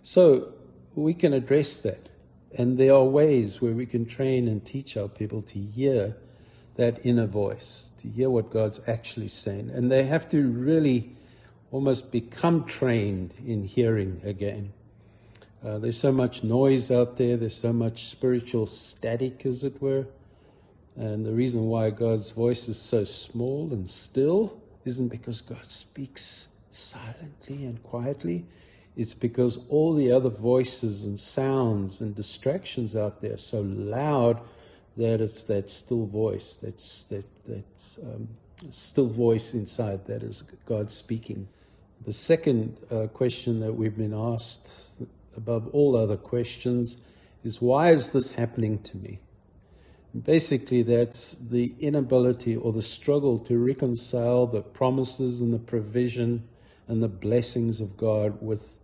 So we can address that. And there are ways where we can train and teach our people to hear that inner voice, to hear what God's actually saying. And they have to really almost become trained in hearing again. There's so much noise out there. There's so much spiritual static, as it were. And the reason why God's voice is so small and still isn't because God speaks silently and quietly. It's because all the other voices and sounds and distractions out there are so loud that it's that still voice, that still voice inside that is God speaking. The second question that we've been asked, above all other questions, is why is this happening to me? Basically, that's the inability or the struggle to reconcile the promises and the provision and the blessings of God with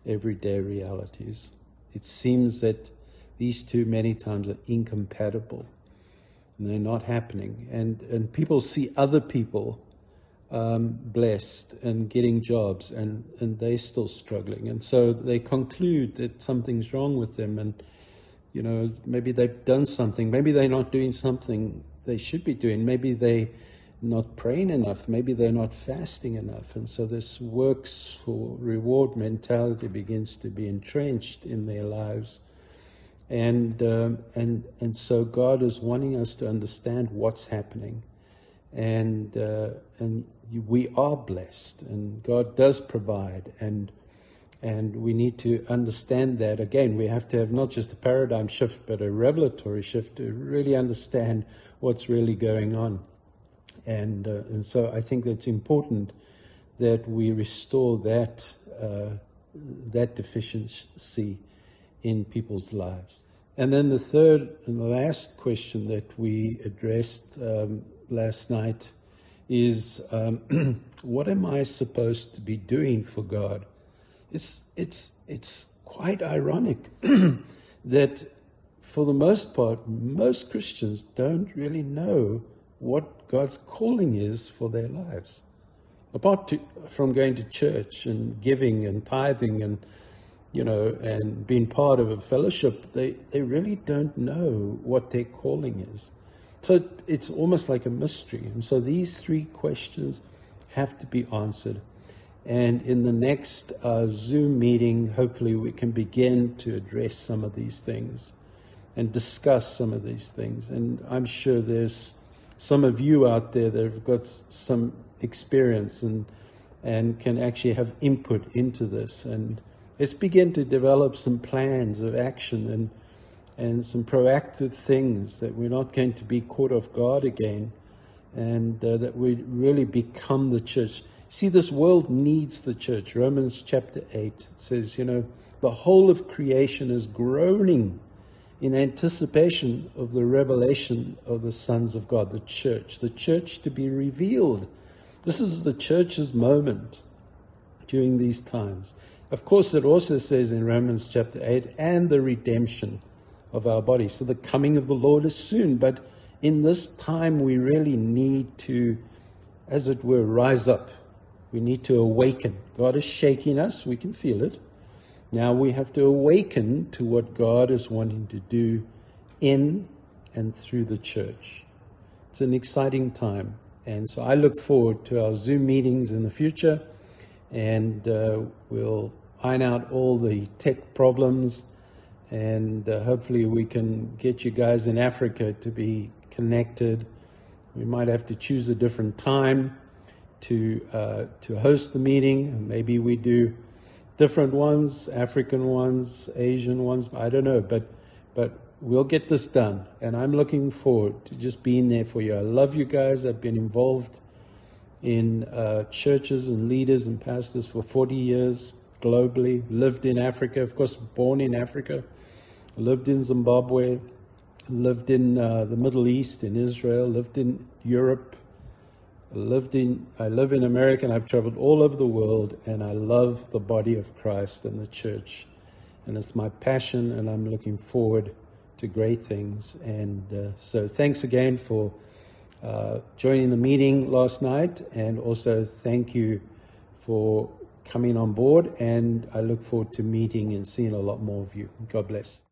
everyday realities. It seems that these two many times are incompatible and they're not happening. And people see other people blessed and getting jobs and they're still struggling. And so they conclude that something's wrong with them, and maybe they've done something. Maybe they're not doing something they should be doing. Maybe they're not praying enough. Maybe they're not fasting enough. And so this works for reward mentality begins to be entrenched in their lives. And so God is wanting us to understand what's happening. And we are blessed, and God does provide, and we need to understand that. Again, we have to have not just a paradigm shift, but a revelatory shift to really understand what's really going on. And so I think that's important that we restore that deficiency in people's lives. And then the third and the last question that we addressed last night is, what am I supposed to be doing for God? It's quite ironic that for the most part, most Christians don't really know what God's calling is for their lives. Apart from going to church and giving and tithing and being part of a fellowship, they really don't know what their calling is. So it's almost like a mystery. And so these three questions have to be answered. And in the next Zoom meeting, hopefully we can begin to address some of these things and discuss some of these things. And I'm sure there's some of you out there that have got some experience and can actually have input into this. And let's begin to develop some plans of action and some proactive things that we're not going to be caught off guard again, and that we really become the church. See, this world needs the church. Romans chapter 8 says, the whole of creation is groaning in anticipation of the revelation of the sons of God, the church to be revealed. This is the church's moment during these times. Of course, it also says in Romans chapter 8, and the redemption of our body. So the coming of the Lord is soon. But in this time, we really need to, as it were, rise up. We need to awaken. God is shaking us. We can feel it. Now we have to awaken to what God is wanting to do in and through the church. It's an exciting time. And so I look forward to our Zoom meetings in the future. And we'll iron out all the tech problems. And hopefully we can get you guys in Africa to be connected. We might have to choose a different time to host the meeting. Maybe we do different ones, African ones, Asian ones, I don't know. But we'll get this done. And I'm looking forward to just being there for you. I love you guys. I've been involved in churches and leaders and pastors for 40 years globally. Lived in Africa, of course, born in Africa. Lived in Zimbabwe, lived in the Middle East, in Israel, lived in Europe, I live in America, and I've traveled all over the world, and I love the body of Christ and the church. And it's my passion, and I'm looking forward to great things. And so thanks again for joining the meeting last night, and also thank you for coming on board, and I look forward to meeting and seeing a lot more of you. God bless.